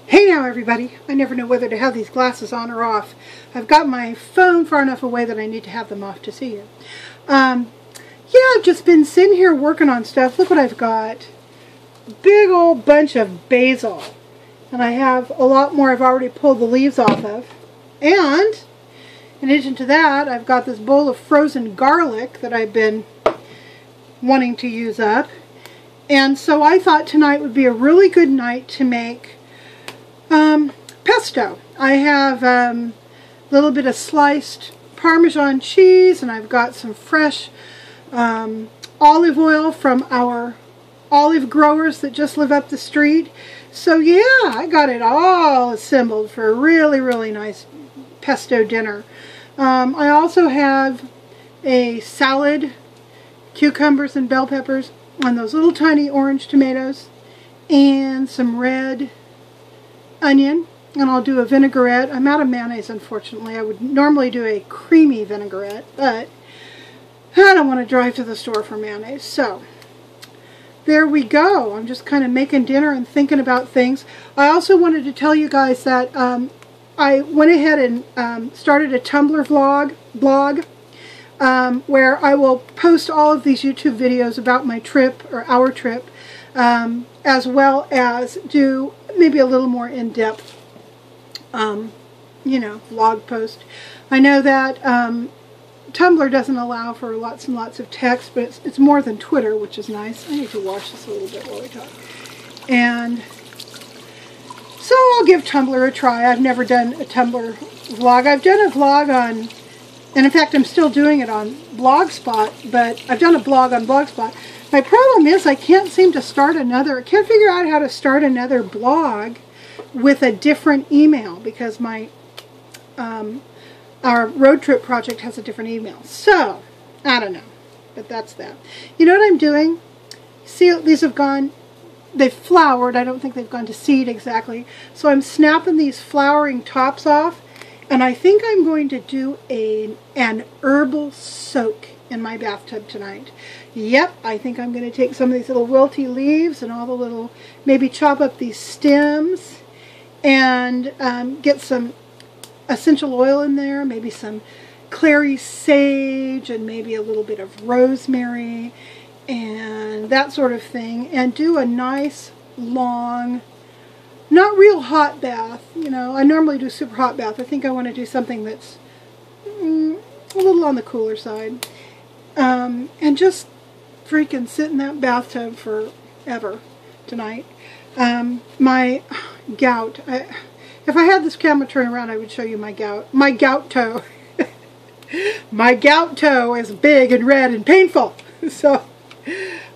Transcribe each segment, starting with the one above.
Hey now everybody, I never know whether to have these glasses on or off. I've got my phone far enough away that I need to have them off to see you. Yeah, I've just been sitting here working on stuff. Look what I've got. Big old bunch of basil. And I have a lot more I've already pulled the leaves off of. And, in addition to that, I've got this bowl of frozen garlic that I've been wanting to use up. And so I thought tonight would be a really good night to make pesto. I have a little bit of sliced Parmesan cheese, and I've got some fresh olive oil from our olive growers that just live up the street. So yeah, I got it all assembled for a really, really nice pesto dinner. I also have a salad, cucumbers and bell peppers, and those little tiny orange tomatoes, and some red onion, and I'll do a vinaigrette. I'm out of mayonnaise, unfortunately. I would normally do a creamy vinaigrette, but I don't want to drive to the store for mayonnaise. So there we go. I'm just kind of making dinner and thinking about things. I also wanted to tell you guys that I went ahead and started a Tumblr blog where I will post all of these YouTube videos about my trip, or our trip, as well as do maybe a little more in-depth, you know, vlog post. I know that Tumblr doesn't allow for lots and lots of text, but it's more than Twitter, which is nice. I need to wash this a little bit while we talk. And so I'll give Tumblr a try. I've never done a Tumblr vlog. I've done a vlog on, and in fact I'm still doing it on Blogspot, but I've done a blog on Blogspot. My problem is I can't seem to start another, I can't figure out how to start another blog with a different email, because my our road trip project has a different email. So, I don't know, but that's that. You know what I'm doing? See, these have gone, they've flowered. I don't think they've gone to seed exactly. So I'm snapping these flowering tops off, and I think I'm going to do an herbal soak in my bathtub tonight. Yep, I think I'm going to take some of these little wilty leaves and all the little, maybe chop up these stems and get some essential oil in there, maybe some clary sage and maybe a little bit of rosemary and that sort of thing, and do a nice long, not real hot bath. You know, I normally do super hot bath. I think I want to do something that's a little on the cooler side. And just freaking sit in that bathtub forever tonight. My gout. If I had this camera turned around, I would show you my gout. My gout toe. My gout toe is big and red and painful. So,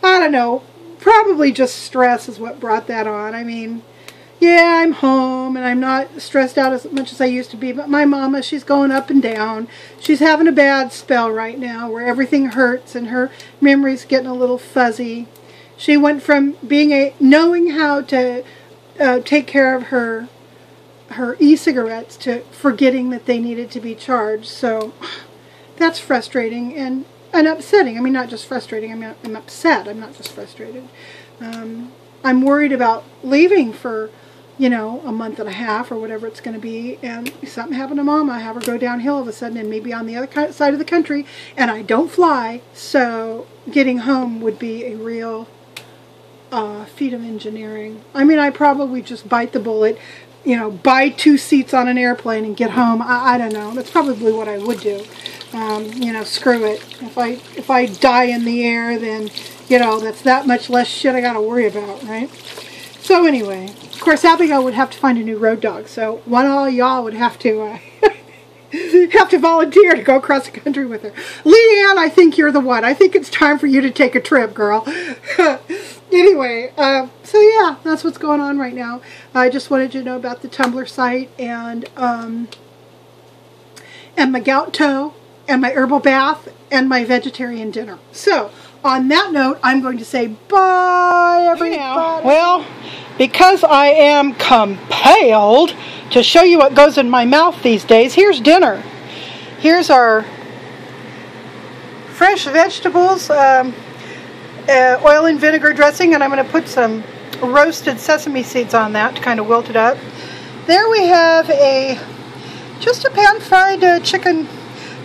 I don't know. Probably just stress is what brought that on. I mean, yeah, I'm home and I'm not stressed out as much as I used to be, but my mama, she's going up and down. She's having a bad spell right now where everything hurts and her memory's getting a little fuzzy. She went from being knowing how to take care of her e-cigarettes to forgetting that they needed to be charged. So that's frustrating and upsetting. I mean, not just frustrating. I'm upset. I'm not just frustrated. I'm worried about leaving for, you know, a month and a half or whatever it's going to be, and something happened to Mama, have her go downhill all of a sudden and maybe on the other side of the country, and I don't fly, so getting home would be a real feat of engineering. I mean, I probably just bite the bullet, you know, buy 2 seats on an airplane and get home. I don't know. That's probably what I would do. You know, screw it. If I die in the air, then, you know, that's that much less shit I got to worry about, right? So anyway, of course, Abigail would have to find a new road dog. So one of all y'all would have to volunteer to go across the country with her. Leanne, I think you're the one. I think it's time for you to take a trip, girl. Anyway, so yeah, that's what's going on right now. I just wanted you to know about the Tumblr site and my gout toe and my herbal bath and my vegetarian dinner. So, on that note, I'm going to say bye, everybody. Well, because I am compelled to show you what goes in my mouth these days, here's dinner. Here's our fresh vegetables, oil and vinegar dressing, and I'm going to put some roasted sesame seeds on that to kind of wilt it up. There we have just a pan-fried chicken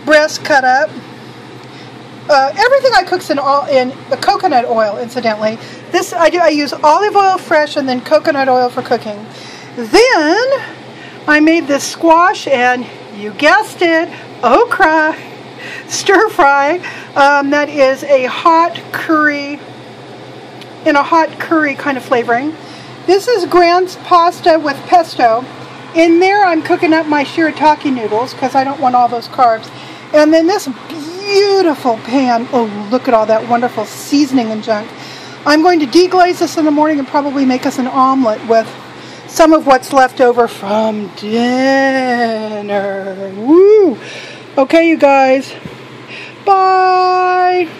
breast cut up. Everything I cook's in coconut oil, incidentally. This I use olive oil fresh and then coconut oil for cooking. Then I made this squash and, you guessed it, okra stir fry. That is a hot curry, in a hot curry kind of flavoring. This is Grant's pasta with pesto. In there I'm cooking up my shirataki noodles because I don't want all those carbs. And then this beautiful pan, oh look at all that wonderful seasoning and junk. I'm going to deglaze this in the morning and probably make us an omelet with some of what's left over from dinner. Woo! Okay, you guys. Bye!